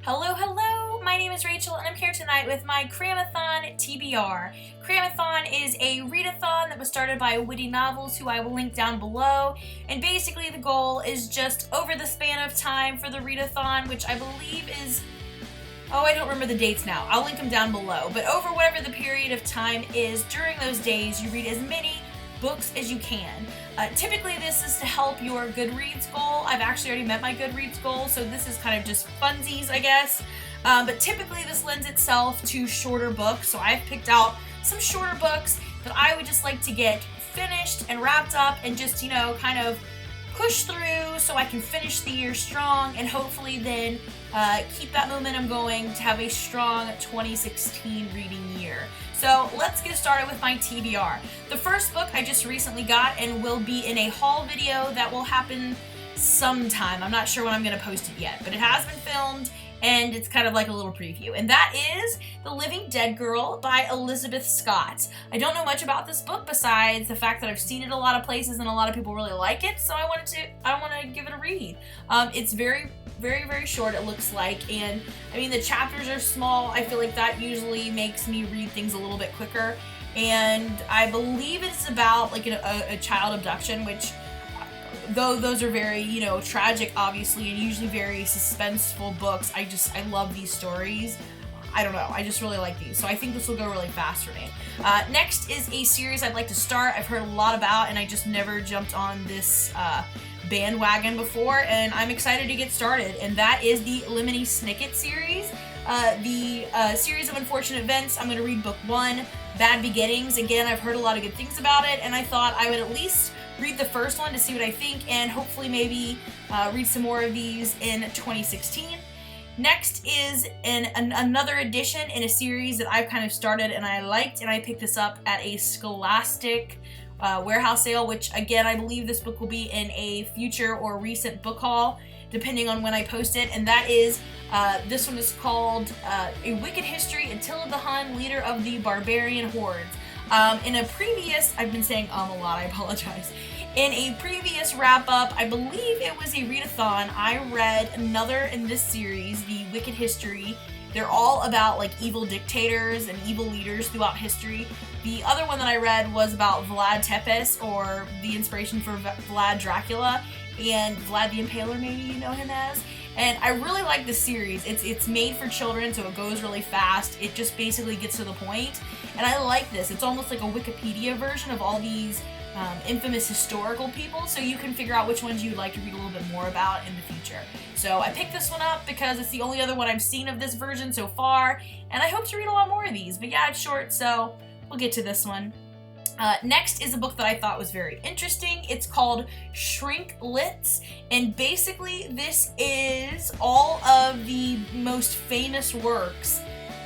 Hello, hello! My name is Rachel and I'm here tonight with my Cramathon TBR. Cramathon is a readathon that was started by Witty Novels, who I will link down below, and basically the goal is just over the span of time for the readathon, which I believe is... oh, I don't remember the dates now. I'll link them down below. But over whatever the period of time is, during those days, you read as many books as you can. Typically this is to help your Goodreads goal. I've actually already met my Goodreads goal, so this is kind of just funsies, I guess. But typically this lends itself to shorter books, so I've picked out some shorter books that I would just like to get finished and wrapped up and just, kind of push through so I can finish the year strong and hopefully then keep that momentum going to have a strong 2016 reading year. So let's get started with my TBR. The first book I just recently got and will be in a haul video that will happen sometime. I'm not sure when I'm going to post it yet, but it has been filmed and it's kind of like a little preview. And that is The Living Dead Girl by Elizabeth Scott. I don't know much about this book besides the fact that I've seen it a lot of places and a lot of people really like it, so I want to give it a read. It's very short, it looks like, and I mean the chapters are small. I feel like that usually makes me read things a little bit quicker, and I believe it's about like a child abduction, which though those are very, tragic obviously, and usually very suspenseful books, I love these stories. I don't know, I just really like these, so I think this will go really fast for me. Next is a series I'd like to start. I've heard a lot about, and I just never jumped on this bandwagon before, and I'm excited to get started, and that is the Lemony Snicket series. The series of unfortunate events. I'm going to read book 1, Bad Beginnings. Again, I've heard a lot of good things about it, and I thought I would at least read the first one to see what I think, and hopefully maybe read some more of these in 2016. Next is another edition in a series that I've kind of started and I liked, and I picked this up at a Scholastic warehouse sale, which again, I believe this book will be in a future or recent book haul, depending on when I post it, and that is, this one is called A Wicked History, Attila the Hun, Leader of the Barbarian Hordes. In a previous, I've been saying a lot, I apologize. In a previous wrap-up, I believe it was a readathon, I read another in this series, The Wicked History. They're all about like evil dictators and evil leaders throughout history. The other one that I read was about Vlad Tepes, or the inspiration for Vlad Dracula, and Vlad the Impaler, maybe you know him as. And I really like this series. It's made for children, so it goes really fast. It just basically gets to the point. And I like this. It's almost like a Wikipedia version of all these infamous historical people, so you can figure out which ones you'd like to read a little bit more about in the future. So I picked this one up because it's the only other one I've seen of this version so far, and I hope to read a lot more of these. But yeah, it's short, so we'll get to this one. Next is a book that I thought was very interesting. It's called Shrinklets, and basically this is all of the most famous works.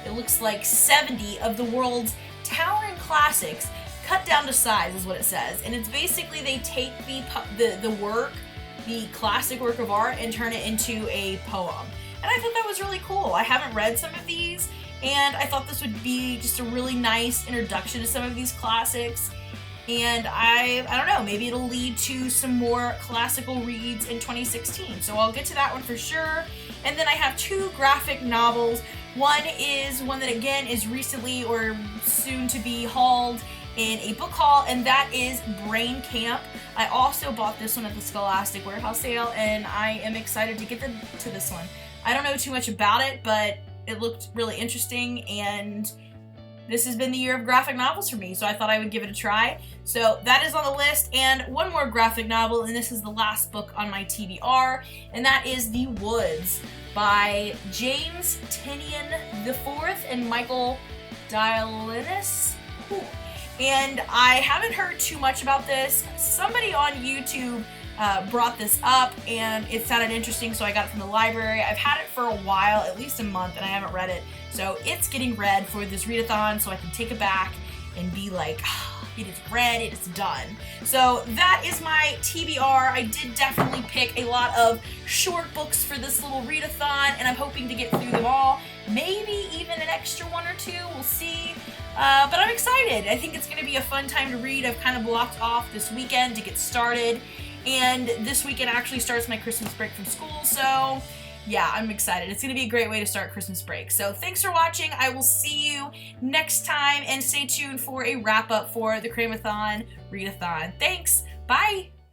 It looks like 70 of the world's towering classics cut down to size is what it says, and it's basically they take the work, the classic work of art, and turn it into a poem. And I thought that was really cool. I haven't read some of these, and I thought this would be just a really nice introduction to some of these classics. And I don't know, maybe it'll lead to some more classical reads in 2016. So I'll get to that one for sure. And then I have 2 graphic novels. One is one that again is recently or soon to be hauled in a book haul, and that is Brain Camp. I also bought this one at the Scholastic warehouse sale, and I am excited to get to this one. I don't know too much about it, but it looked really interesting, and this has been the year of graphic novels for me, so I thought I would give it a try. So that is on the list, and one more graphic novel, and this is the last book on my TBR, and that is The Woods by James Tynion IV and Michael Dialynis. And I haven't heard too much about this. Somebody on YouTube brought this up, and it sounded interesting, so I got it from the library. I've had it for a while, at least a month, and I haven't read it. So it's getting read for this readathon, so I can take it back and be like, it is read, it is done. So that is my TBR. I did definitely pick a lot of short books for this little readathon, and I'm hoping to get through them all. Maybe even an extra one or two, we'll see. But I'm excited. I think it's going to be a fun time to read. I've kind of blocked off this weekend to get started, and this weekend actually starts my Christmas break from school, so yeah, I'm excited. It's going to be a great way to start Christmas break. So thanks for watching. I will see you next time, and stay tuned for a wrap-up for the Cramathon Readathon. Thanks. Bye.